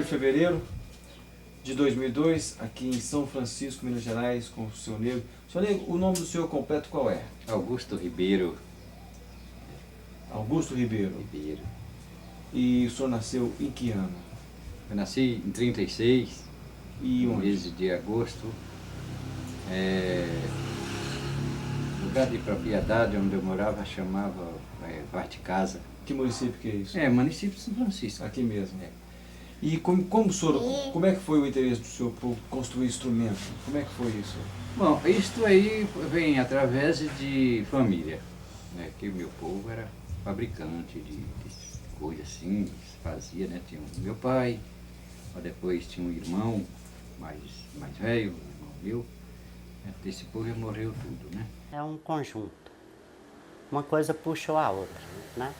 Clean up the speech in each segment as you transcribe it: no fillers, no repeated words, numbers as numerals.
Fevereiro de 2002, aqui em São Francisco, Minas Gerais, com o seu Negro. Seu Negro, o nome do senhor completo qual é? Augusto Ribeiro. Augusto Ribeiro. E o senhor nasceu em que ano? Eu nasci em 36, no mês de agosto. Lugar de propriedade onde eu morava chamava Varte Casa. Que município que é isso? Município de São Francisco. Aqui mesmo. E como é que foi o interesse do senhor por construir instrumento? Como é que foi isso? Bom, isto aí vem através de família, né? Que o meu povo era fabricante de coisas assim, fazia, né? Tinha o meu pai, depois tinha um irmão mais velho, um irmão meu. Esse povo já morreu tudo, né? É um conjunto. Uma coisa puxou a outra, né?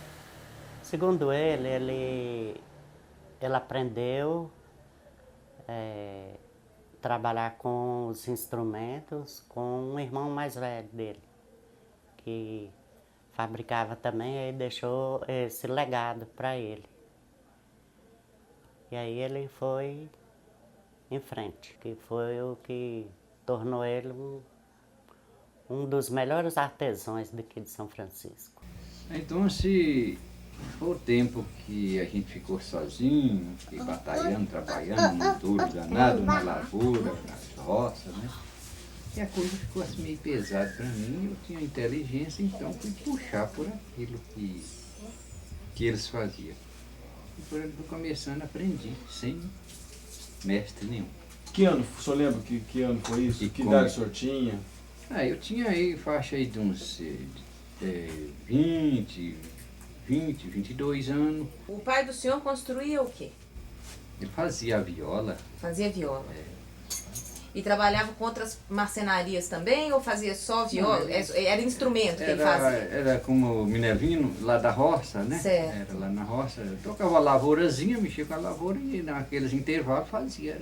Segundo ele aprendeu a trabalhar com os instrumentos com um irmão mais velho dele, que fabricava também e deixou esse legado para ele. E aí ele foi em frente, que foi o que tornou ele um dos melhores artesãos daqui de São Francisco. Então, se foi o tempo que a gente ficou sozinho, batalhando, trabalhando, num duro danado, na lavoura, nas roças, né? E a coisa ficou assim meio pesada para mim, eu tinha inteligência, então fui puxar por aquilo que eles faziam. E por onde fui começando, aprendi, sem mestre nenhum. Que ano? O senhor lembra que ano foi isso? Que idade o senhor tinha? Eu tinha aí faixa aí de uns 20, 22 anos. O pai do senhor construía o quê? Ele fazia a viola. Fazia viola. E trabalhava com outras marcenarias também ou fazia só viola? Era instrumento que ele fazia? Era como o Minervino, lá da roça, né? Certo. Era lá na roça. Eu tocava a lavourazinha, mexia com a lavoura e naqueles intervalos fazia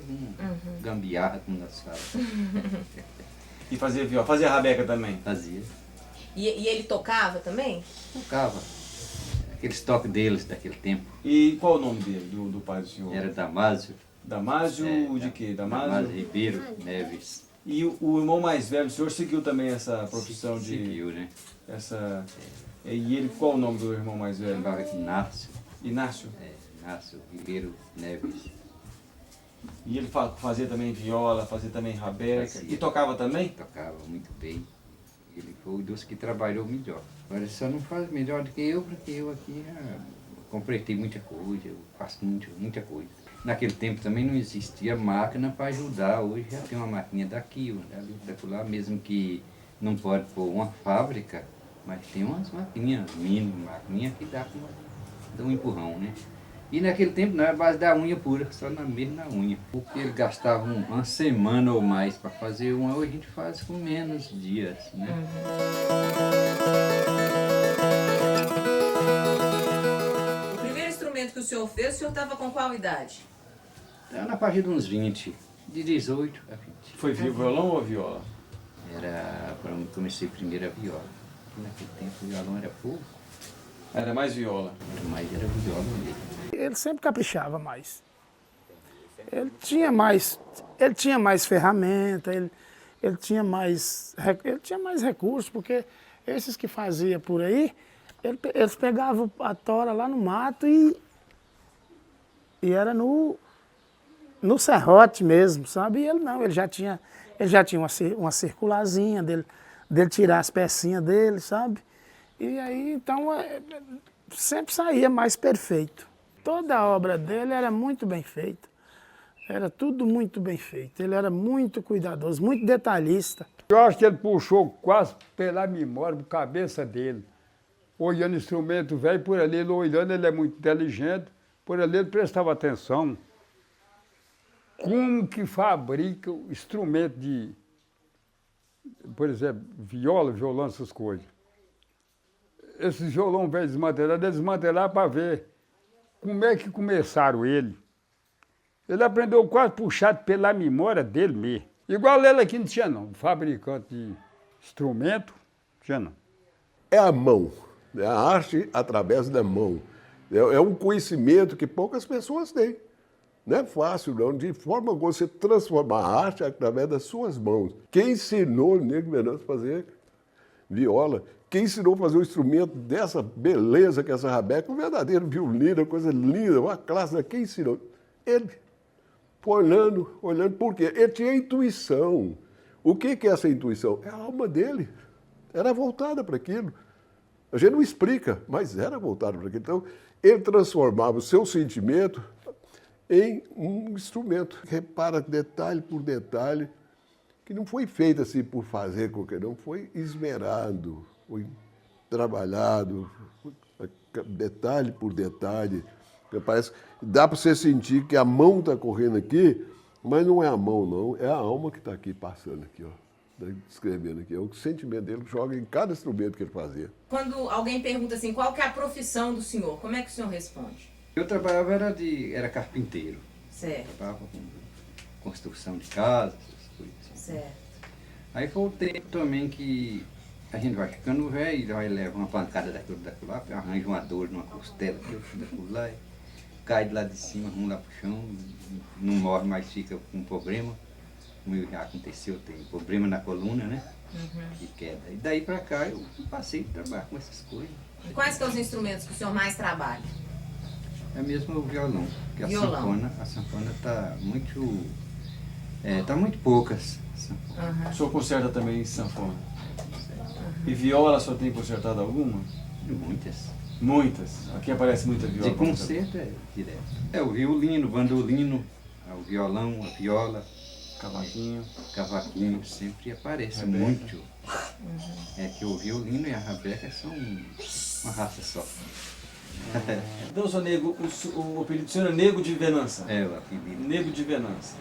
gambiarra, como nós falamos. E fazia viola? Fazia rabeca também? Fazia. E ele tocava também? Tocava. Aqueles toques deles daquele tempo. E qual o nome dele, do pai do senhor? Era Damásio. Damásio de quê? Damásio Ribeiro Neves. E o irmão mais velho do senhor seguiu também essa profissão de... Seguiu, né? E ele, qual o nome do irmão mais velho? Chamava Inácio. Inácio? Inácio Ribeiro Neves. E ele fazia também viola, fazia também rabeca. Fazia. E tocava também? Tocava muito bem. Ele foi um dos que trabalhou melhor. Agora ele só não faz melhor do que eu, porque eu aqui completei muita coisa, eu faço muita coisa. Naquele tempo também não existia máquina para ajudar. Hoje já tem uma máquina daqui, ali, daquela, mesmo que não pode pôr uma fábrica, mas tem umas maquininhas, maquininha que dá um empurrão, né? E naquele tempo não era base da unha pura, só mesmo na unha. Porque ele gastava uma semana ou mais para fazer uma, hoje a gente faz com menos dias, né? O primeiro instrumento que o senhor fez, o senhor estava com qual idade? Estava na partir de uns 20, de 18 a 20. Foi violão ou viola? Quando eu comecei primeiro a viola. Naquele tempo o violão era pouco. Era mais viola? Era viola mesmo. Ele sempre caprichava mais. Ele tinha mais ferramenta, ele tinha mais recursos, porque esses que fazia por aí, eles pegavam a tora lá no mato e era no serrote mesmo, sabe? E ele não, ele já tinha uma circularzinha dele tirar as pecinhas dele, sabe? E aí, então, sempre saía mais perfeito. Toda a obra dele era muito bem feita. Era tudo muito bem feito. Ele era muito cuidadoso, muito detalhista. Eu acho que ele puxou quase pela memória, por cabeça dele. Olhando instrumento velho, por ali ele olhando, ele é muito inteligente. Por ali ele prestava atenção. Como que fabrica o instrumento de, por exemplo, viola, violão, essas coisas. esses violão velho desmantelado, eles desmantelaram para ver como é que começaram ele. Ele aprendeu quase puxado pela memória dele mesmo. Igual ele aqui não tinha não, fabricante de instrumento, não tinha não. É a mão, é a arte através da mão. É um conhecimento que poucas pessoas têm. Não é fácil, não. De forma alguma você transformar a arte através das suas mãos. Quem ensinou o Negro Venâncio a fazer viola? Quem ensinou a fazer um instrumento dessa beleza que é essa rabeca? Um verdadeiro violino, uma coisa linda, uma classe. Quem ensinou? Ele. Foi olhando, por quê? Ele tinha intuição. O que é essa intuição? É a alma dele. Era voltada para aquilo. A gente não explica, mas era voltada para aquilo. Então, ele transformava o seu sentimento em um instrumento. Repara detalhe por detalhe, que não foi feito assim por fazer qualquer não, foi esmerado, foi trabalhado, detalhe por detalhe. Parece, dá para você sentir que a mão está correndo aqui, mas não é a mão, não, é a alma que está aqui passando aqui, ó. Escrevendo aqui, é o sentimento dele que joga em cada instrumento que ele fazia. Quando alguém pergunta assim, qual que é a profissão do senhor? Como é que o senhor responde? Eu trabalhava, era carpinteiro. Certo. Trabalhava com construção de casas, essas coisas assim. Certo. Aí foi o tempo também que a gente vai ficando velho, vai leva uma pancada daquilo lá, arranja uma dor numa costela, daquilo lá, cai de lá de cima, rumo lá pro chão, não morre, mas fica com problema. Como já aconteceu, tem problema na coluna, né? De queda. E daí pra cá eu passei a trabalhar com essas coisas. E quais são os instrumentos que o senhor mais trabalha? É mesmo o violão, porque Violão. a sanfona tá muito. Tá muito poucas. O senhor conserta também sanfona? E viola, o senhor tem consertado alguma? Muitas. Muitas. Aqui aparece muita viola. De concerto é direto. É o violino, o bandolino, o violão, a viola. Cavaquinho. Cavaquinho sempre aparece muito. É que o violino e a rabeca são uma raça só. Então, senhor Nego, o apelido do senhor é Nego de Venâncio. É o apelido. Nego de Venâncio.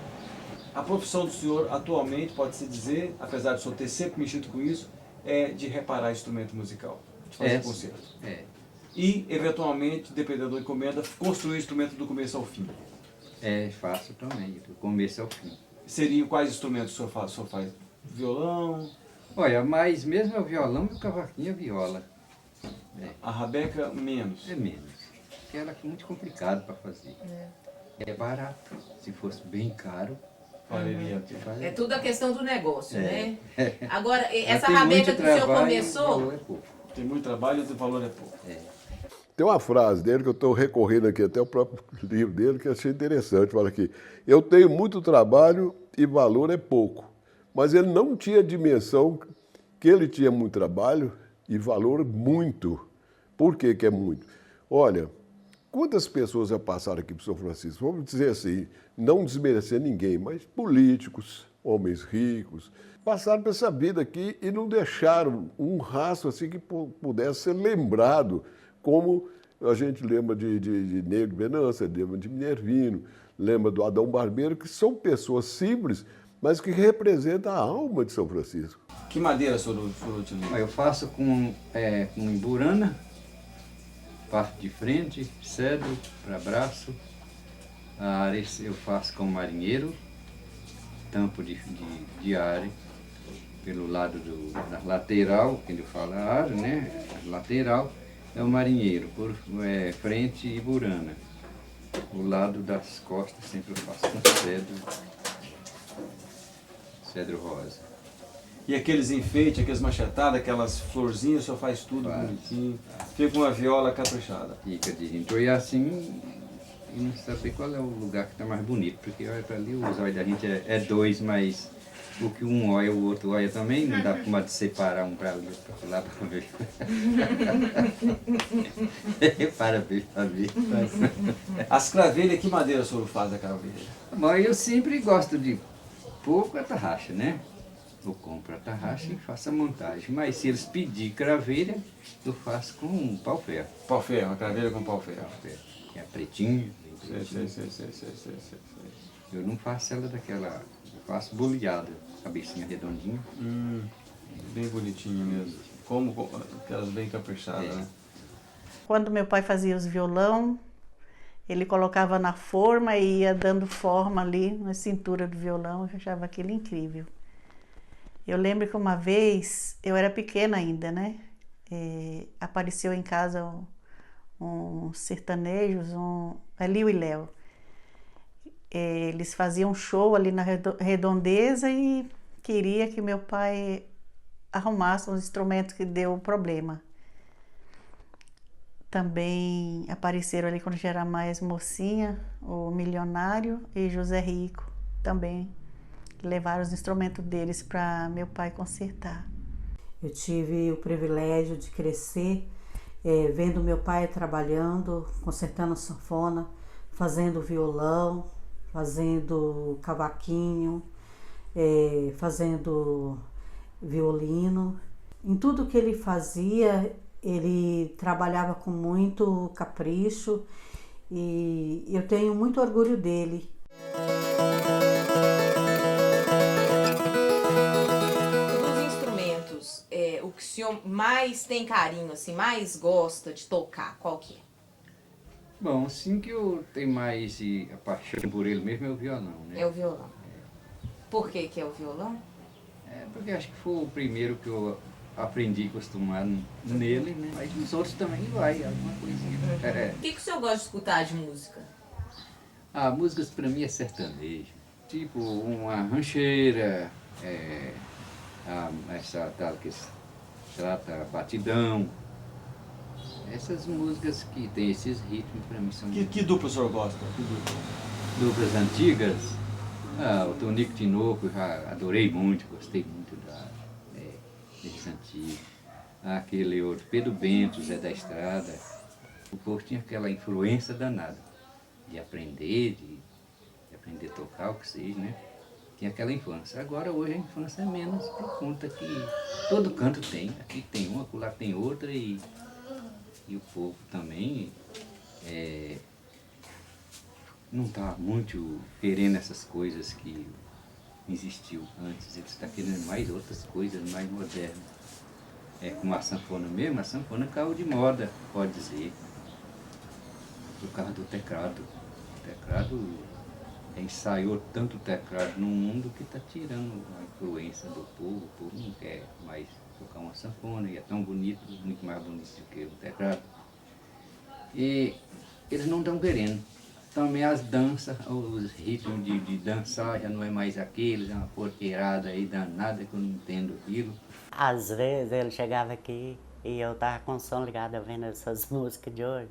A profissão do senhor atualmente, pode-se dizer, apesar do senhor ter sempre mexido com isso, é de reparar instrumento musical, de fazer concerto. E, eventualmente, dependendo da encomenda, construir instrumento do começo ao fim. Faço também, do começo ao fim. Seriam quais instrumentos o senhor faz? O senhor faz violão? Olha, mas mesmo é o violão e o cavaquinho é viola. A rabeca, menos. É menos. Porque ela é muito complicada para fazer. É barato. Se fosse bem caro, Valeria. É tudo a questão do negócio, né? Agora, Mas essa tem rabeca muito que o senhor trabalho, começou, o valor é pouco. Tem muito trabalho e o valor é pouco. Tem uma frase dele que eu estou recorrendo aqui, até o próprio livro dele, que eu achei interessante. Fala aqui, eu tenho muito trabalho e valor é pouco. Mas ele não tinha dimensão que ele tinha muito trabalho e valor muito. Por que que é muito? Olha, quantas pessoas já passaram aqui para o São Francisco? Vamos dizer assim, não desmerecer ninguém, mas políticos, homens ricos, passaram por essa vida aqui e não deixaram um rastro assim que pudesse ser lembrado, como a gente lembra de Negro Venâncio, lembra de Minervino, lembra do Adão Barbeiro, que são pessoas simples, mas que representam a alma de São Francisco. Que madeira o senhor utiliza? Eu faço com emburana, parte de frente, cedro para braço. A área eu faço com marinheiro, tampo de área, pelo lado da lateral, que ele fala a área, né? Lateral é o marinheiro, por frente e burana. O lado das costas sempre eu faço com cedro rosa. E aqueles enfeites, aquelas machetadas, aquelas florzinhas, o senhor faz tudo bonitinho. Fica uma viola caprichada. Fica de gente olhar assim e não saber qual é o lugar que está mais bonito, porque olha para ali, os olhos da gente é dois, mas o que um olha, o outro olha também, não dá como de separar um para ali, outro para lá para ver. Para ver, para ver. As cravelhas, que madeira o senhor faz da cravelha? Mas eu sempre gosto de pôr a tarraxa, né? Eu compro a tarraxa e faço a montagem. Mas se eles pedirem cravelha, eu faço com pau-ferro. Pau-ferro, a cravelha com pau-ferro. Que é pretinho. Sei. Eu não faço ela daquela... Eu faço boleada, cabecinha redondinha. Bem bonitinho mesmo. Como aquelas bem caprichadas, né? Quando meu pai fazia os violão, ele colocava na forma e ia dando forma ali na cintura do violão. Eu achava aquilo incrível. Eu lembro que uma vez, eu era pequena ainda, né? Apareceu em casa uns sertanejos, Liu e Léo. Eles faziam show ali na Redondeza e queria que meu pai arrumasse uns instrumentos que deu problema. Também apareceram ali quando já era mais mocinha, o Milionário e José Rico, também levaram os instrumentos deles para meu pai consertar. Eu tive o privilégio de crescer vendo meu pai trabalhando, consertando a sanfona, fazendo violão, fazendo cavaquinho, fazendo violino. Em tudo que ele fazia, ele trabalhava com muito capricho e eu tenho muito orgulho dele. Dos instrumentos, o que o senhor mais tem carinho, assim, mais gosta de tocar, qual que é? Bom, assim que eu tenho mais a paixão por ele mesmo é o violão, né? É o violão. Por que é o violão? Porque acho que foi o primeiro que eu aprendi a acostumar nele, né? Mas os outros também vai, alguma coisinha. O que o senhor gosta de escutar de música? Músicas pra mim é sertanejo. Tipo uma rancheira, essa tal que se trata batidão. Essas músicas que tem esses ritmos pra mim são... Que dupla o senhor gosta? Que dupla? Duplas antigas? O Tonico Tinoco, eu já adorei muito, gostei muito desses antigos. Aquele outro, Pedro Bento, Zé da Estrada. O povo tinha aquela influência danada de aprender, a tocar, o que seja, né? Tinha aquela infância. Agora, hoje, a infância é menos por conta que todo canto tem. Aqui tem uma, lá tem outra e o povo também não está muito querendo essas coisas que existiu antes. Ele está querendo mais outras coisas, mais modernas. Como a sanfona mesmo, a sanfona caiu de moda, pode dizer. Por causa do teclado. O teclado ensaiou tanto o teclado no mundo que está tirando a influência do povo. O povo não quer mais tocar uma sanfona e é tão bonito, muito mais bonito do que o teclado. E eles não estão querendo. Também as danças, os ritmos de dançar já não é mais aqueles, é uma porqueirada aí danada que eu não entendo aquilo. Às vezes ele chegava aqui e eu tava com o som ligado ouvindo essas músicas de hoje.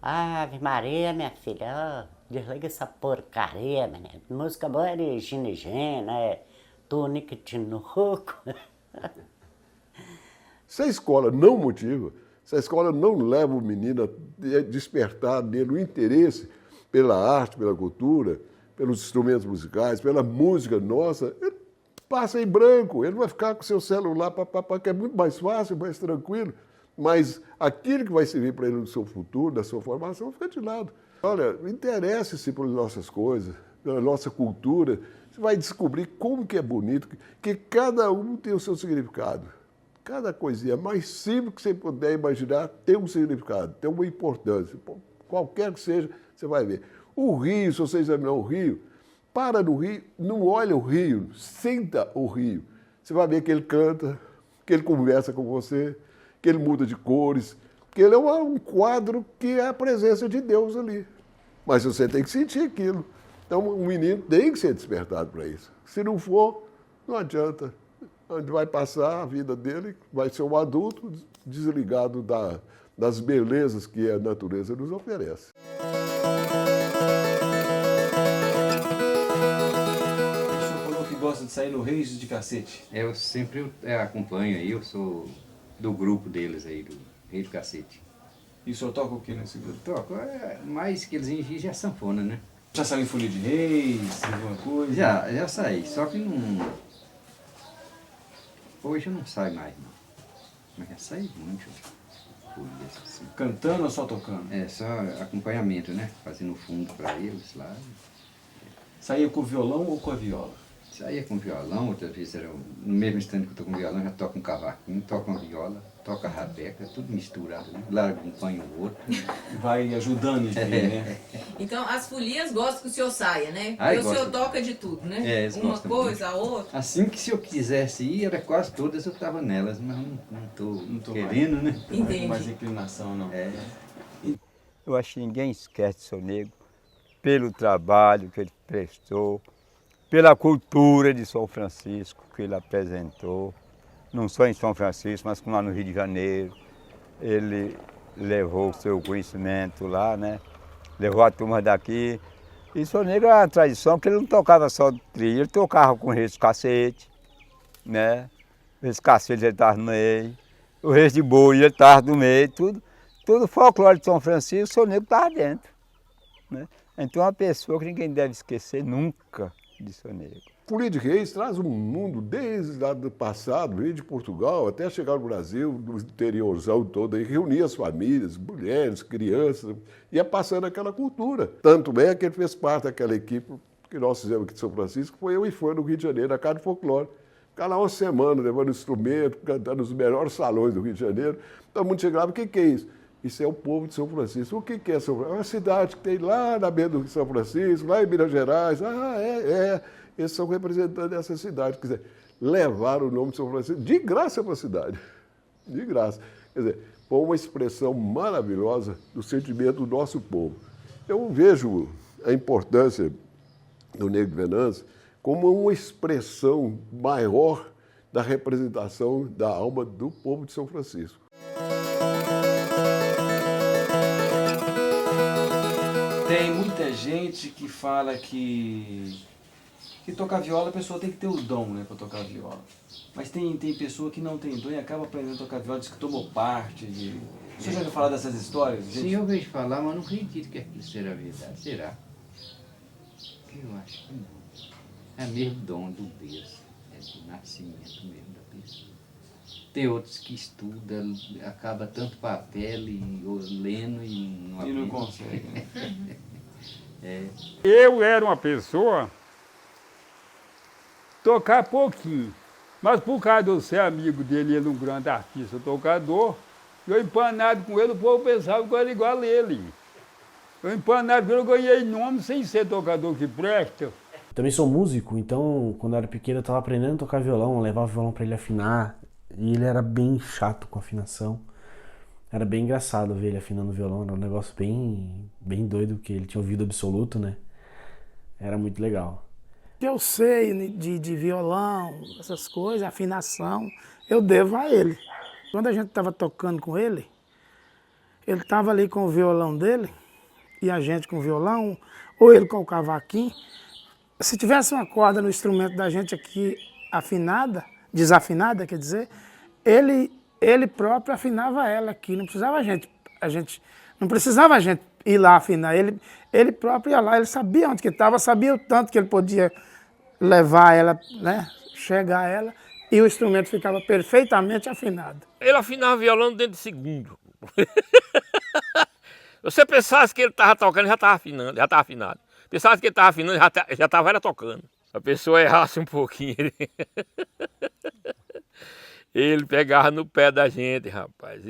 Ave Maria, minha filha, desliga essa porcaria, menina. Música boa é de Gina e Gena, Tonico Tinoco. Se a escola não motiva, se a escola não leva o menino a despertar nele o interesse pela arte, pela cultura, pelos instrumentos musicais, pela música nossa, ele passa em branco, ele vai ficar com o seu celular, que é muito mais fácil, mais tranquilo, mas aquilo que vai servir para ele no seu futuro, na sua formação, fica de lado. Olha, interesse-se por nossas coisas, pela nossa cultura, você vai descobrir como que é bonito, que cada um tem o seu significado. Cada coisinha mais simples que você puder imaginar tem um significado, tem uma importância. Qualquer que seja, você vai ver. O rio, se você examinar o rio, para no rio, não olha o rio, sinta o rio. Você vai ver que ele canta, que ele conversa com você, que ele muda de cores, que ele é um quadro que é a presença de Deus ali. Mas você tem que sentir aquilo. Então, um menino tem que ser despertado para isso. Se não for, não adianta. Ele vai passar a vida dele, vai ser um adulto desligado das belezas que a natureza nos oferece. O senhor falou que gosta de sair no Reis de Cacete. Eu sempre acompanho aí, eu sou do grupo deles aí, do Reis de Cacete. E o senhor toca o que nesse grupo? Toco, mais que eles exigem é sanfona, né? Já saiu em Folia de Reis, alguma coisa? Já saí, só que não... Hoje eu não saio mais, não. Mas já saí muito. Assim. Cantando ou só tocando? Só acompanhamento, né? Fazendo fundo para eles lá. Saía com o violão ou com a viola? Saía com violão, outras vezes era no mesmo instante que eu tô com violão, já toca um cavaquinho, toca uma viola, toca a rabeca, tudo misturado, né? Larga um põe o outro. Vai ajudando isso aí, né? Então, as folias gostam que o senhor saia, né? Ai, Porque o senhor gosto. toca de tudo, né? É, eles uma gostam coisa, a outra. Assim que se eu quisesse ir, era quase todas eu estava nelas, mas não tô querendo, né? Não tem mais inclinação, não. É. Eu acho que ninguém esquece de Seu Negro pelo trabalho que ele prestou, pela cultura de São Francisco que ele apresentou, não só em São Francisco, mas como lá no Rio de Janeiro. Ele levou o seu conhecimento lá, né? Levou a turma daqui. E Seu Negro é uma tradição que ele não tocava só do trio, ele tocava com o reis de cacete, né? O reis de cacete ele estava no meio, o reis de boi ele estava no meio, tudo folclore de São Francisco, Seu Negro estava dentro, né? Então é uma pessoa que ninguém deve esquecer nunca de Seu Negro. Folia de Reis traz um mundo desde lá do passado, veio de Portugal até chegar no Brasil, no interiorzão todo, e reunia as famílias, mulheres, crianças, ia passando aquela cultura. Tanto é que ele fez parte daquela equipe que nós fizemos aqui de São Francisco, foi eu e foi no Rio de Janeiro, na Casa de Folclore. Ficar lá uma semana, levando instrumento, cantando nos melhores salões do Rio de Janeiro. Todo mundo chegava, o que é isso? Isso é o povo de São Francisco. O que é São Francisco? É uma cidade que tem lá na beira do São Francisco, lá em Minas Gerais. Eles são representantes dessa cidade. Quer dizer, levaram o nome de São Francisco de graça para a cidade. De graça. Quer dizer, foi uma expressão maravilhosa do sentimento do nosso povo. Eu vejo a importância do Negro de Venâncio como uma expressão maior da representação da alma do povo de São Francisco. Tem muita gente que fala que tocar viola a pessoa tem que ter o dom, né, para tocar viola. Mas tem pessoa que não tem dom e acaba aprendendo a tocar viola, diz que tomou parte de... O senhor já ouviu falar dessas histórias? Gente? Sim, eu vejo falar, mas não acredito que aquilo será verdade. Será? Eu acho que não. É mesmo dom do berço, é do nascimento mesmo da pessoa. Tem outros que estudam, acaba tanto papel e lendo e não E não consegue, né? Eu era uma pessoa tocar pouquinho, mas por causa de eu ser amigo dele, ele é um grande artista tocador, eu empanado com ele, o povo pensava que eu era igual a ele. Eu empanado com ele, eu ganhei nome sem ser tocador que presta. Também sou músico, então quando eu era pequeno eu estava aprendendo a tocar violão, eu levava o violão para ele afinar, e ele era bem chato com afinação. Era bem engraçado ver ele afinando o violão, era um negócio bem doido, porque ele tinha ouvido absoluto, né? Era muito legal. Eu sei de violão, essas coisas, afinação, eu devo a ele. Quando a gente estava tocando com ele estava ali com o violão dele, e a gente com o violão, ou ele com o cavaquinho. Se tivesse uma corda no instrumento da gente aqui afinada, desafinada, quer dizer, ele próprio afinava ela aqui, não precisava não precisava a gente ir lá afinar, ele próprio ia lá, ele sabia onde que estava, sabia o tanto que ele podia levar ela, né, chegar a ela, e o instrumento ficava perfeitamente afinado. Ele afinava violão dentro de segundo. Você pensasse que ele estava tocando, já estava afinado. Pensasse que ele estava afinando, já estava tocando. Se a pessoa errasse um pouquinho, ele pegava no pé da gente, rapaz.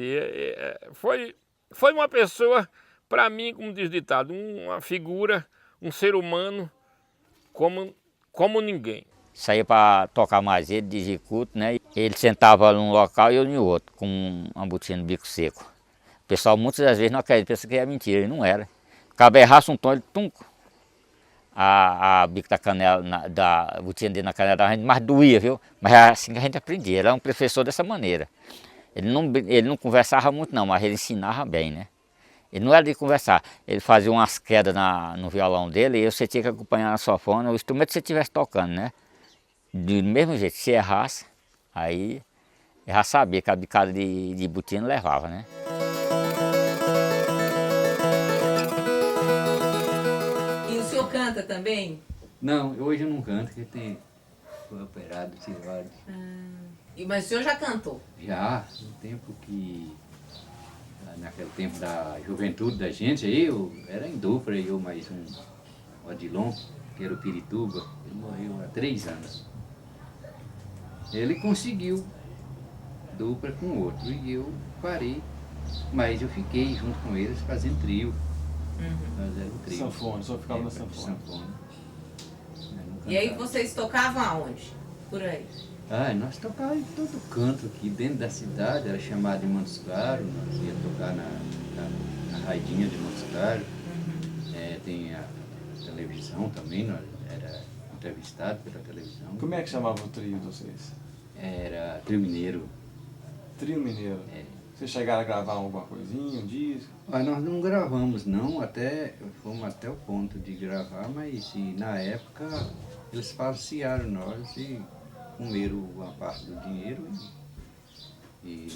Foi uma pessoa, para mim, como diz o ditado, uma figura, um ser humano como ninguém. Saía para tocar mais ele de jicuto, né? Ele sentava num local e eu em outro, com uma botina no bico seco. O pessoal muitas das vezes não acredita, pensa que é mentira, ele não era. Acaba errasse um tom, ele tunco. A bico da canela, da botina dele na canela da gente, mais doía, viu? Mas é assim que a gente aprendia, ele era um professor dessa maneira. Ele não conversava muito não, mas ele ensinava bem, né? Ele não era de conversar, ele fazia umas quedas no violão dele e você tinha que acompanhar na sanfona, o instrumento que você estivesse tocando, né? Do mesmo jeito, se errasse, aí eu já sabia que a bicada de botina levava, né? E o senhor canta também? Não, hoje eu não canto, porque foi operado, tirado. Mas o senhor já cantou? Já, no tempo naquele tempo da juventude da gente, aí eu era em dupla, eu mais um Odilon, que era o Pirituba, ele morreu há 3 anos. Ele conseguiu dupla com o outro e eu parei, mas eu fiquei junto com eles fazendo trio. Nós éramos trio. Sanfona, só ficava na sanfona. E aí vocês tocavam aonde? Por aí? Nós tocávamos em todo canto aqui, dentro da cidade, era chamado de Montes Claros, nós ia tocar na raidinha de Montes Claros. Tem a televisão também, nós era entrevistado pela televisão. Como é que chamava o trio de vocês? Era Trio Mineiro. Trio Mineiro? Vocês chegaram a gravar alguma coisinha, um disco? Nós não gravamos não, fomos até o ponto de gravar, mas na época eles falsearam nós e comeram uma parte do dinheiro e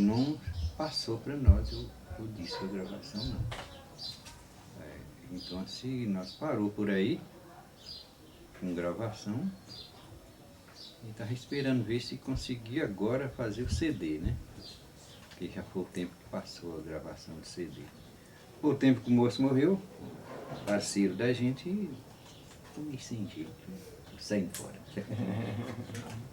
não passou para nós o disco, a gravação não. Então assim, nós parou por aí com gravação e estava esperando ver se conseguia agora fazer o CD, né? Porque já foi o tempo que passou a gravação do CD. Foi o tempo que o moço morreu, parceiro da gente, e tomei sem jeito, saindo fora.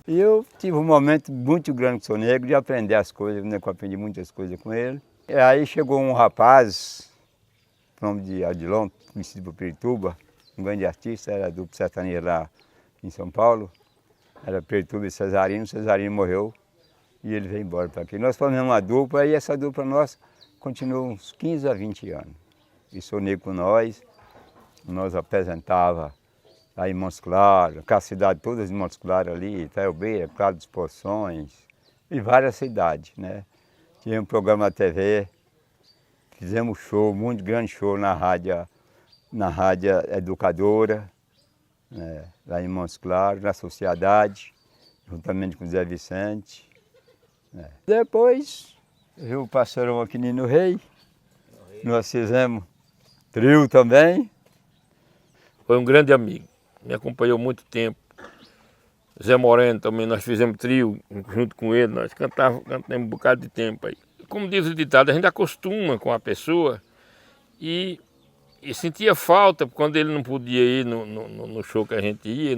E eu tive um momento muito grande com o Seu Negro de aprender as coisas, né? Eu aprendi muitas coisas com ele. E aí chegou um rapaz, nome de Adilon, conhecido por Pirituba, um grande artista, era duplo sertanejo lá em São Paulo. Era Pirituba e Cesarino, Cesarino morreu e ele veio embora para aqui. Nós formamos uma dupla e essa dupla nossa continuou uns 15 a 20 anos. E Seu Negro com nós apresentava aí em Montes Claros, com a cidade todas em Montes Claros ali, Itaiobeira, Claro dos Poções, e várias cidades, né? Tinha um programa na TV, fizemos show, muito grande show na rádio Educadora, né? Lá em Montes Claros, na Sociedade, juntamente com o Zé Vicente. Né? Depois, eu passaram aqui no Rei, nós fizemos trio também. Foi um grande amigo, me acompanhou muito tempo. Zé Moreno também, nós fizemos trio junto com ele, nós cantamos um bocado de tempo aí. Como diz o ditado, a gente acostuma com a pessoa e sentia falta quando ele não podia ir no show que a gente ia,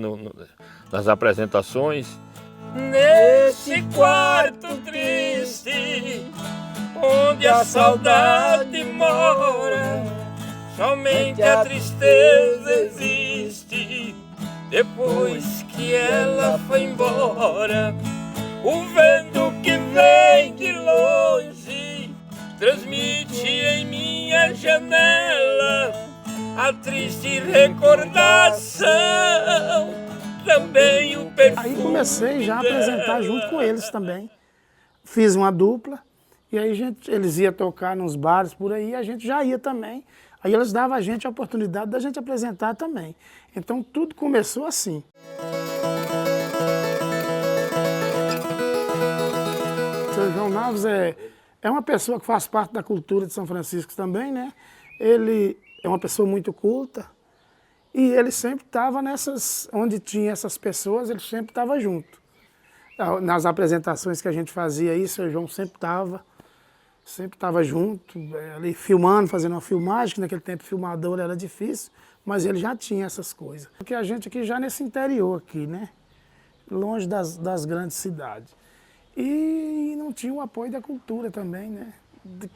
nas apresentações. Nesse quarto triste, onde a saudade mora, somente a tristeza existe, depois que ela foi embora. O vento que vem de longe transmite em minha janela a triste recordação, também o perfume. Aí comecei já a apresentar junto com eles também. Fiz uma dupla e aí eles iam tocar nos bares por aí e a gente já ia também. Aí eles davam a gente a oportunidade da gente apresentar também. Então tudo começou assim. Seu João Naves é uma pessoa que faz parte da cultura de São Francisco também, né? Ele é uma pessoa muito culta e ele sempre estava onde tinha essas pessoas, ele sempre estava junto. Nas apresentações que a gente fazia aí, seu João sempre estava junto, ali filmando, fazendo uma filmagem, que naquele tempo filmador era difícil, mas ele já tinha essas coisas. Porque a gente aqui já nesse interior aqui, né? Longe das grandes cidades. E não tinha o apoio da cultura também, né?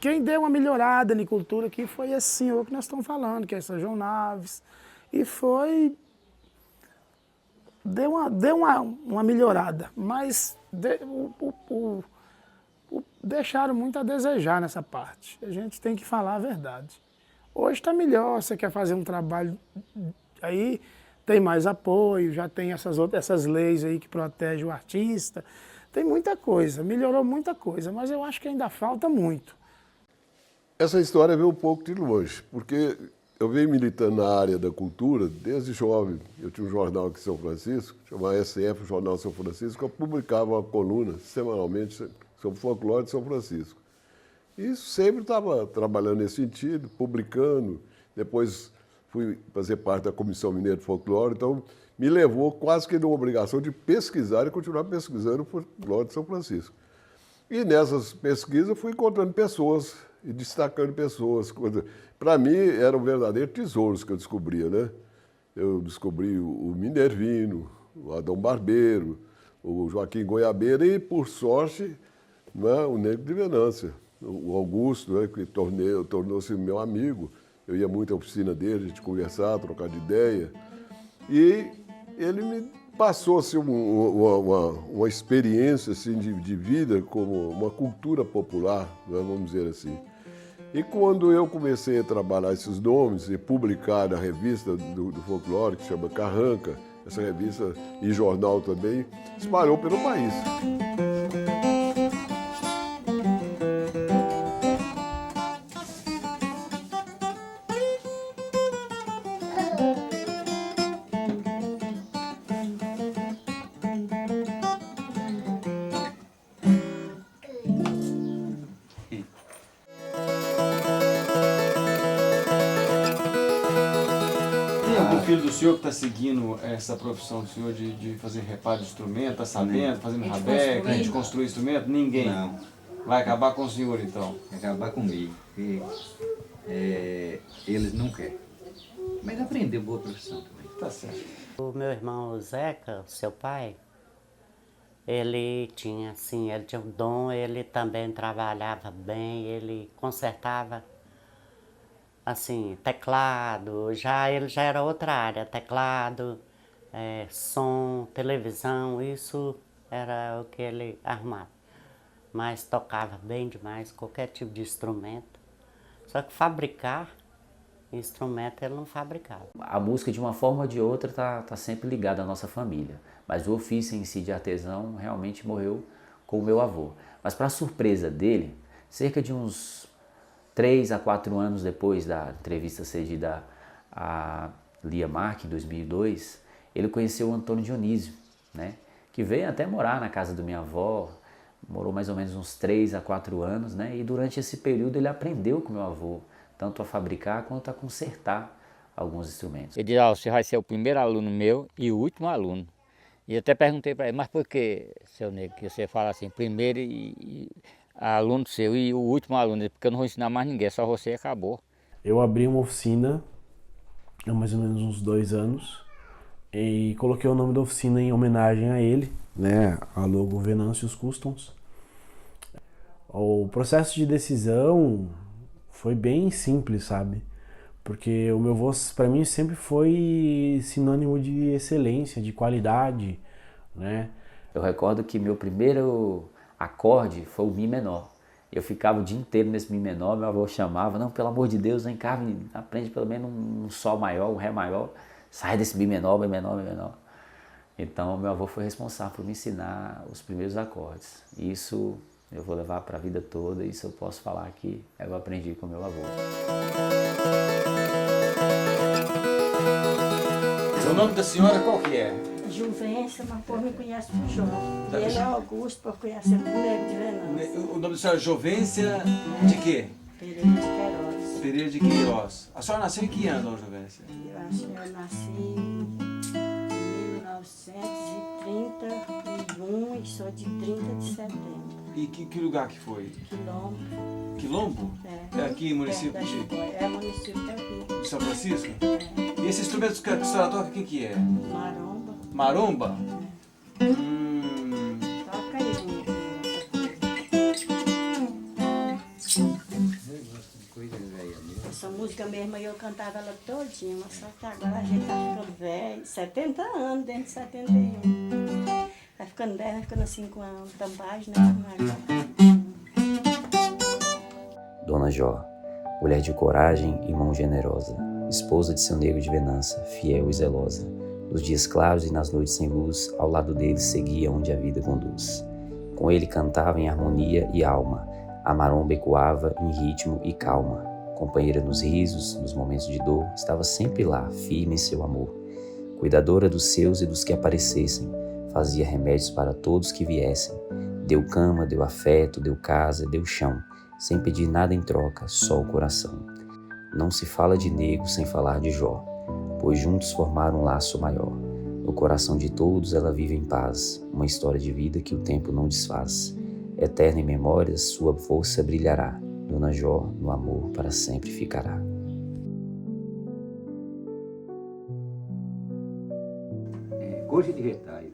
Quem deu uma melhorada na cultura aqui foi esse senhor que nós estamos falando, que é São João Naves. E deu uma melhorada, mas deixaram muito a desejar nessa parte. A gente tem que falar a verdade. Hoje está melhor, você quer fazer um trabalho, aí tem mais apoio, já tem essas leis aí que protegem o artista. Tem muita coisa, melhorou muita coisa, mas eu acho que ainda falta muito. Essa história veio um pouco de longe, porque eu venho militando na área da cultura desde jovem. Eu tinha um jornal aqui em São Francisco, chamado SF, o Jornal São Francisco, que eu publicava uma coluna semanalmente sobre o folclore de São Francisco. E sempre estava trabalhando nesse sentido, publicando. Depois fui fazer parte da Comissão Mineira de Folclore, então me levou quase que numa obrigação de pesquisar e continuar pesquisando o folclore de São Francisco. E nessas pesquisas fui encontrando pessoas e destacando pessoas. Para mim, eram verdadeiros tesouros que eu descobria, né? eu descobri o Minervino, o Adão Barbeiro, o Joaquim Goiabeira e, por sorte, né, o Negro de Venância, o Augusto, né, que tornou-se meu amigo. Eu ia muito à oficina dele, a gente conversar, trocar de ideia. E ele me passou assim, uma experiência assim, de vida como uma cultura popular, né, vamos dizer assim. E quando eu comecei a trabalhar esses nomes e publicar na revista do folclore, que se chama Carranca, essa revista e jornal também, espalhou pelo país. Filho do senhor que está seguindo essa profissão do senhor de fazer reparo de instrumento, está sabendo, fazendo rabeca, de construir instrumento? Ninguém? Não. Vai acabar com o senhor então? Vai acabar comigo. Porque, eles não querem. Mas aprendeu boa profissão também. Tá certo. O meu irmão Zeca, seu pai, ele tinha um dom, ele também trabalhava bem, ele consertava assim, teclado, ele já era outra área, teclado, som, televisão, isso era o que ele arrumava. Mas tocava bem demais, qualquer tipo de instrumento. Só que fabricar instrumento ele não fabricava. A música, de uma forma ou de outra, tá sempre ligada à nossa família. Mas o ofício em si de artesão realmente morreu com o meu avô. Mas, para surpresa dele, cerca de uns 3 a 4 anos depois da entrevista cedida a Lia Mark, em 2002, ele conheceu o Antônio Dionísio, né? Que veio até morar na casa da minha avó, morou mais ou menos uns 3 a 4 anos, né? E durante esse período ele aprendeu com meu avô, tanto a fabricar quanto a consertar alguns instrumentos. Ele disse, você vai ser o primeiro aluno meu e o último aluno. E eu até perguntei para ele, mas por que, seu Negro, que você fala assim, primeiro aluno seu e o último aluno? Porque eu não vou ensinar mais ninguém, só você e acabou. Eu abri uma oficina há mais ou menos uns 2 anos e coloquei o nome da oficina em homenagem a ele, né, a logo Venâncios Customs. O processo de decisão foi bem simples, sabe? Porque o meu avô, para mim, sempre foi sinônimo de excelência, de qualidade, né? Eu recordo que meu primeiro acorde foi o Mi menor. Eu ficava o dia inteiro nesse Mi menor, meu avô chamava, não, pelo amor de Deus, vem cá, aprende pelo menos um Sol maior, um Ré maior, sai desse Mi menor, Mi menor, Mi menor. Então, meu avô foi responsável por me ensinar os primeiros acordes. Isso eu vou levar para a vida toda, isso eu posso falar que eu aprendi com meu avô. O nome da senhora qual que é? Juvência, mas por me conhece por João. E ele é Augusto, por conhecer por Negro de Venância. O nome da senhora é Juvência de quê? Pereira de Queiroz. Pereira de Queiroz. A senhora nasceu em que ano, dona Juvência? Eu acho que eu nasci em 1931 e sou de 30 de setembro. E que lugar que foi? Quilombo. Quilombo? É. Aqui, município de... É município daqui. De São Francisco? É. E esse instrumento que a senhora toca, o que é? Maromba. Maromba? É. Toca aí, essa música mesmo eu cantava ela todinha, mas só que agora a gente tá ficando velho, 70 anos, dentro de 71. Vai ficando 10, vai ficando 5 anos, tampagem, né? Dona Jó, mulher de coragem e mão generosa, esposa de seu negro de Venância, fiel e zelosa. Nos dias claros e nas noites sem luz, ao lado dele seguia onde a vida conduz. Com ele cantava em harmonia e alma, a maromba ecoava em ritmo e calma. Companheira nos risos, nos momentos de dor, estava sempre lá, firme em seu amor. Cuidadora dos seus e dos que aparecessem, fazia remédios para todos que viessem. Deu cama, deu afeto, deu casa, deu chão, sem pedir nada em troca, só o coração. Não se fala de negro sem falar de Jó, pois juntos formaram um laço maior. No coração de todos ela vive em paz, uma história de vida que o tempo não desfaz. Eterna em memórias, sua força brilhará. Dona Jó, no amor, para sempre ficará. coxa de retalho.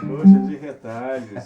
Coxa de retalhos.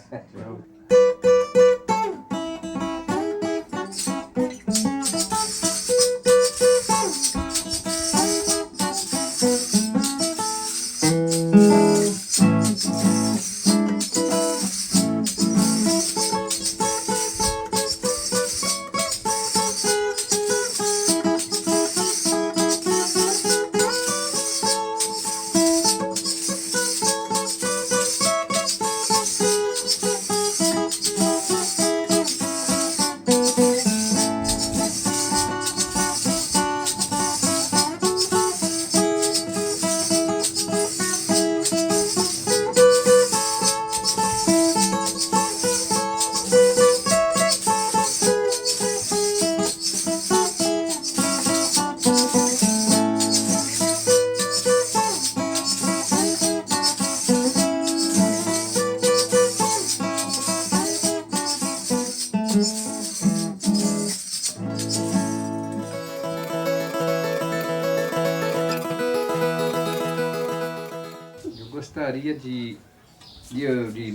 Gostaria de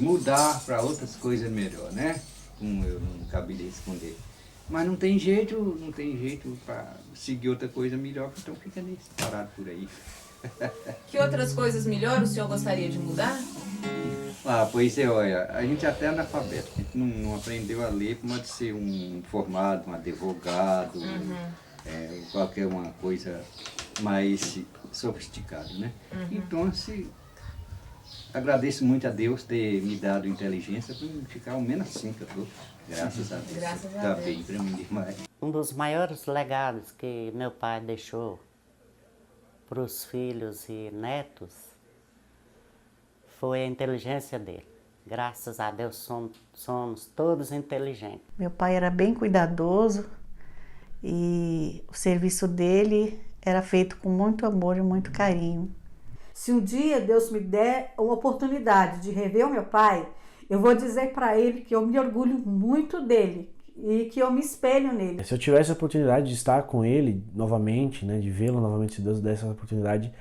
mudar para outras coisas melhor, né? Como eu não caberia responder. Mas não tem jeito para seguir outra coisa melhor, então fica nesse parado por aí. Que outras coisas melhores o senhor gostaria de mudar? Ah, pois é, olha, a gente até é analfabeto, a gente não aprendeu a ler como de ser um formado, um advogado, qualquer uma coisa mais sofisticada, né? Então, agradeço muito a Deus ter me dado inteligência para ficar ao menos assim que eu estou. Graças a Deus. Graças a Deus. Bem para mim demais. Um dos maiores legados que meu pai deixou para os filhos e netos foi a inteligência dele. Graças a Deus somos todos inteligentes. Meu pai era bem cuidadoso e o serviço dele era feito com muito amor e muito carinho. Se um dia Deus me der uma oportunidade de rever o meu pai, eu vou dizer para ele que eu me orgulho muito dele e que eu me espelho nele. Se eu tivesse a oportunidade de estar com ele novamente, né, de vê-lo novamente, se Deus desse essa oportunidade,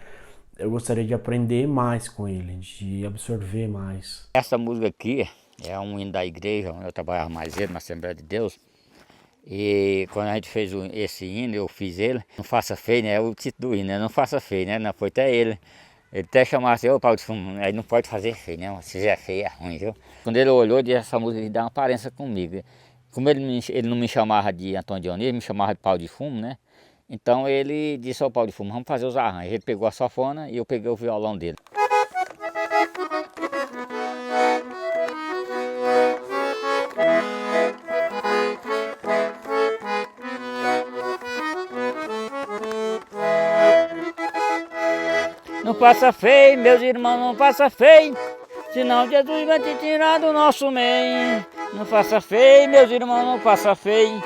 eu gostaria de aprender mais com ele, de absorver mais. Essa música aqui é um hino da igreja, onde eu trabalhava mais cedo na Assembleia de Deus. E quando a gente fez esse hino, eu fiz ele. Não faça feio, né? É o título do hino, né? Não faça feio, né? Não, foi até ele. Ele até chamava assim, ô Paulo de Fumo, aí não pode fazer feio, né? Se fizer feio é ruim, viu? Quando ele olhou, disse essa música e dá uma aparência comigo. Como ele não me chamava de Antônio Dionísio, me chamava de Paulo de Fumo, né? Então ele disse ao Paulo de Fumo, vamos fazer os arranjos. Ele pegou a sanfona e eu peguei o violão dele. Não passa feio, meus irmãos, não passa feio, senão Jesus vai te tirar do nosso meio. Não faça feio, meus irmãos, não passa feio,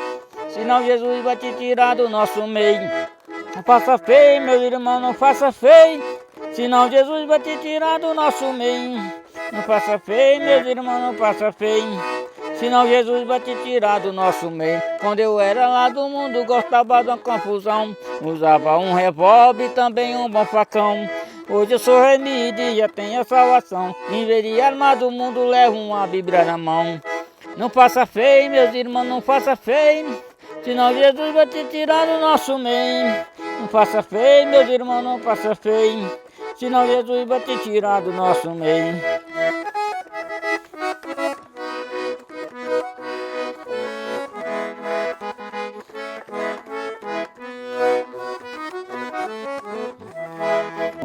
senão Jesus vai te tirar do nosso meio. Não faça feio, meus irmãos, não faça feio, senão Jesus vai te tirar do nosso meio. Não faça feio, meus irmãos, não faça feio, senão Jesus vai te tirar do nosso meio. Quando eu era lá do mundo, gostava da confusão, usava um revólver e também um bom facão. Hoje eu sou remido e já tenho a salvação, em vez de armar do mundo, levo uma Bíblia na mão. Não faça feio, meus irmãos, não faça feio, senão Jesus vai te tirar do nosso meio. Não faça feio, meus irmãos, não faça feio, senão Jesus vai te tirar do nosso meio.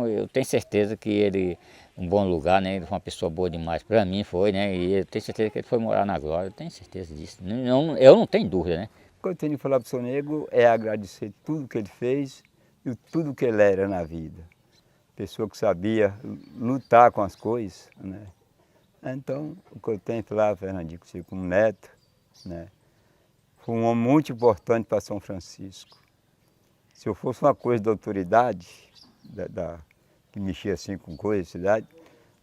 Eu tenho certeza que ele, um bom lugar, né? Ele foi uma pessoa boa demais, para mim foi, né? E eu tenho certeza que ele foi morar na glória, eu tenho certeza disso. Eu não tenho dúvida, né? O que eu tenho que falar para o seu Nego é agradecer tudo que ele fez e tudo que ele era na vida. Pessoa que sabia lutar com as coisas, né? Então, o que eu tenho que falar, Fernandinho, como neto, né? Foi um homem muito importante para São Francisco. Se eu fosse uma coisa da autoridade, que mexia assim com coisa, cidade,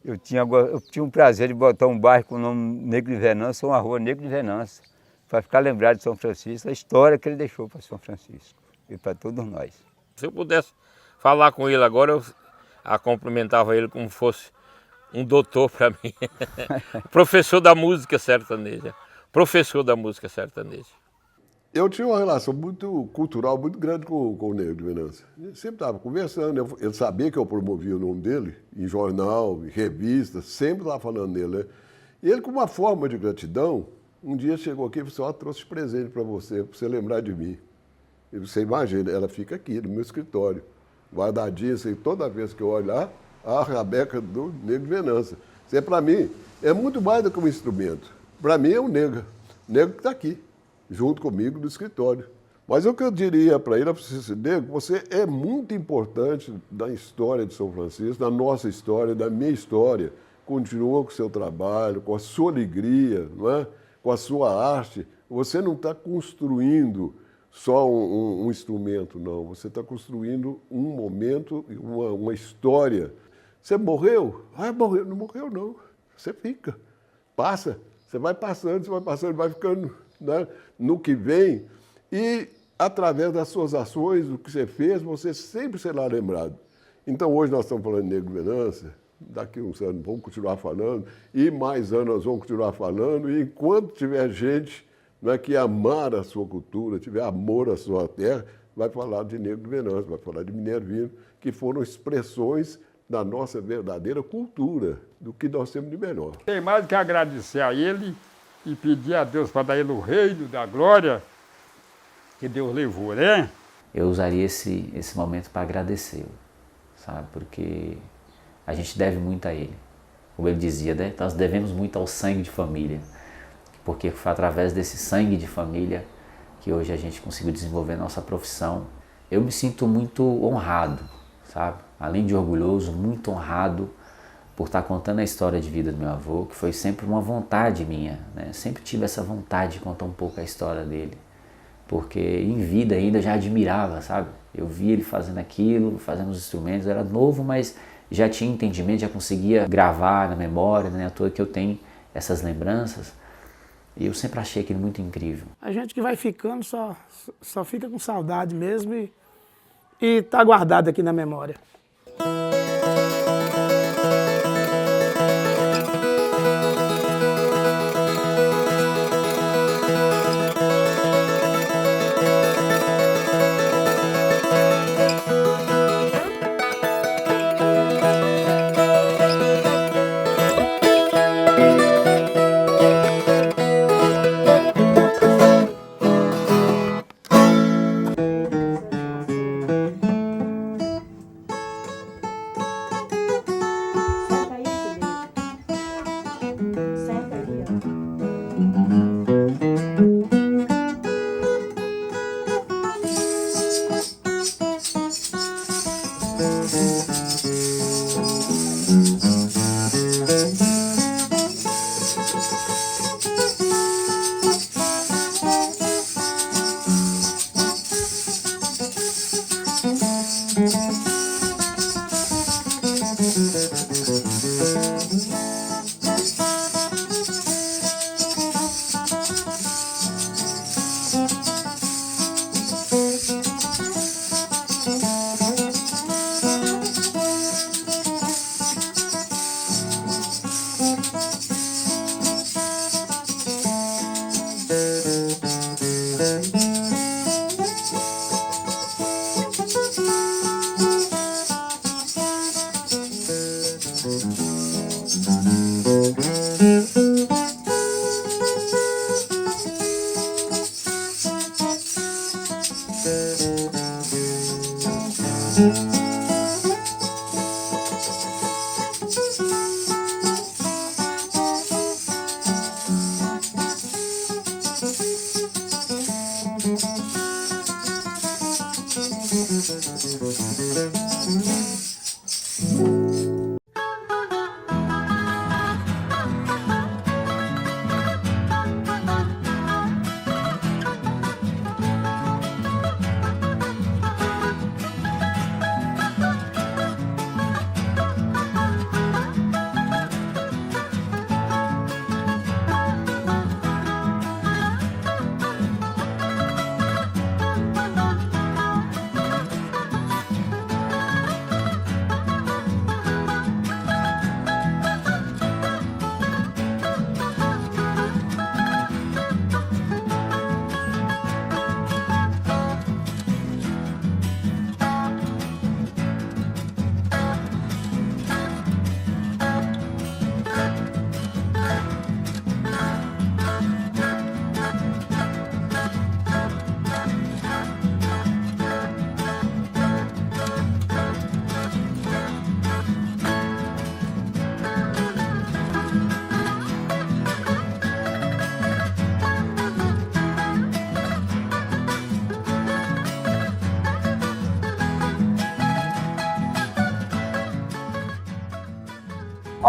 eu tinha um prazer de botar um bairro com o nome Negro de Venância, ou uma rua Negro de Venância, para ficar lembrado de São Francisco, a história que ele deixou para São Francisco e para todos nós. Se eu pudesse falar com ele agora, eu cumprimentava ele como fosse um doutor para mim. Professor da música sertaneja. Professor da música sertaneja. Eu tinha uma relação muito cultural, muito grande com o Negro de Venância. Ele sempre estava conversando, ele sabia que eu promovia o nome dele em jornal, em revista, sempre estava falando nele, né? E ele, com uma forma de gratidão, um dia chegou aqui e falou assim, trouxe presente para você lembrar de mim. E você imagina, ela fica aqui no meu escritório, guardadinha, assim, toda vez que eu olho lá, a rabeca do Negro de Venância. Isso para mim é muito mais do que um instrumento. Para mim é um negro que está aqui, junto comigo no escritório. Mas o que eu diria para ele, Negro, você é muito importante na história de São Francisco, na nossa história, na minha história. Continua com o seu trabalho, com a sua alegria, não é? Com a sua arte. Você não está construindo só um instrumento, não. Você está construindo um momento, uma história. Você morreu? Ah, morreu. Não morreu, não. Você fica. Passa. Você vai passando, vai ficando, né, no que vem. E, através das suas ações, do que você fez, você sempre será lembrado. Então, hoje nós estamos falando de Negro de Venância. Daqui uns anos vamos continuar falando. E mais anos nós vamos continuar falando. E enquanto tiver gente, né, que amar a sua cultura, tiver amor à sua terra, vai falar de Negro de Venância, vai falar de Minervino, que foram expressões da nossa verdadeira cultura, do que nós temos de melhor. Tem mais que agradecer a ele e pedir a Deus para dar ele o reino da glória que Deus levou, né? Eu usaria esse momento para agradecê-lo, sabe? Porque a gente deve muito a ele. Como ele dizia, né? Nós devemos muito ao sangue de família, porque foi através desse sangue de família que hoje a gente conseguiu desenvolver a nossa profissão. Eu me sinto muito honrado, sabe? Além de orgulhoso, muito honrado por estar contando a história de vida do meu avô, que foi sempre uma vontade minha, né? Sempre tive essa vontade de contar um pouco a história dele, porque em vida ainda já admirava, sabe? Eu via ele fazendo aquilo, fazendo os instrumentos, eu era novo, mas já tinha entendimento, já conseguia gravar na memória, né? À toa que eu tenho essas lembranças. E eu sempre achei aquilo muito incrível. A gente que vai ficando só fica com saudade mesmo e tá guardado aqui na memória.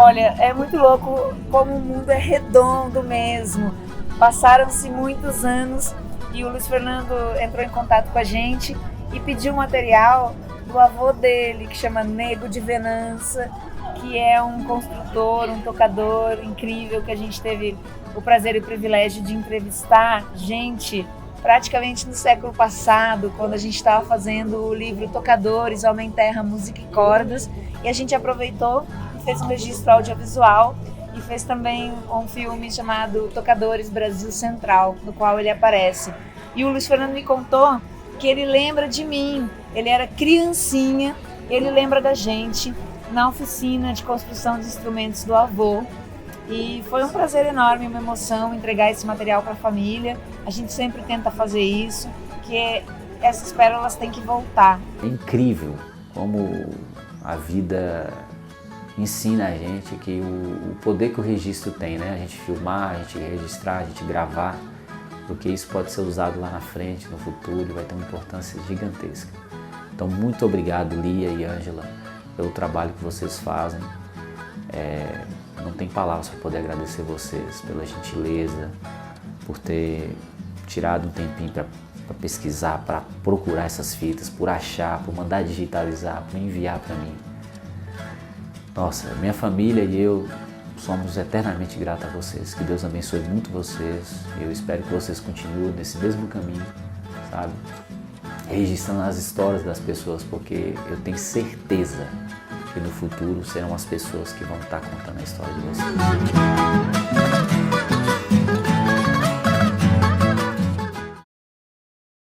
Olha, é muito louco como o mundo é redondo mesmo. Passaram-se muitos anos e o Luiz Fernando entrou em contato com a gente e pediu material do avô dele, que chama Nego de Venança, que é um construtor, um tocador incrível, que a gente teve o prazer e o privilégio de entrevistar gente praticamente no século passado, quando a gente estava fazendo o livro Tocadores, Homem, Terra, Música e Cordas, e a gente aproveitou e fez um registro audiovisual e fez também um filme chamado Tocadores Brasil Central, no qual ele aparece. E o Luiz Fernando me contou que ele lembra de mim, ele era criancinha, ele lembra da gente na oficina de construção de instrumentos do avô. E foi um prazer enorme, uma emoção entregar esse material para a família. A gente sempre tenta fazer isso, que essas pérolas têm que voltar. É incrível como a vida ensina a gente que o poder que o registro tem, né? A gente filmar, a gente registrar, a gente gravar, porque isso pode ser usado lá na frente, no futuro, e vai ter uma importância gigantesca. Então, muito obrigado, Lia e Ângela, pelo trabalho que vocês fazem. Não tem palavras para poder agradecer vocês pela gentileza, por ter tirado um tempinho para pesquisar, para procurar essas fitas, por achar, por mandar digitalizar, por enviar para mim. Nossa, minha família e eu somos eternamente gratos a vocês. Que Deus abençoe muito vocês. Eu espero que vocês continuem nesse mesmo caminho, sabe? Registrando as histórias das pessoas, porque eu tenho certeza que no futuro serão as pessoas que vão estar contando a história de vocês.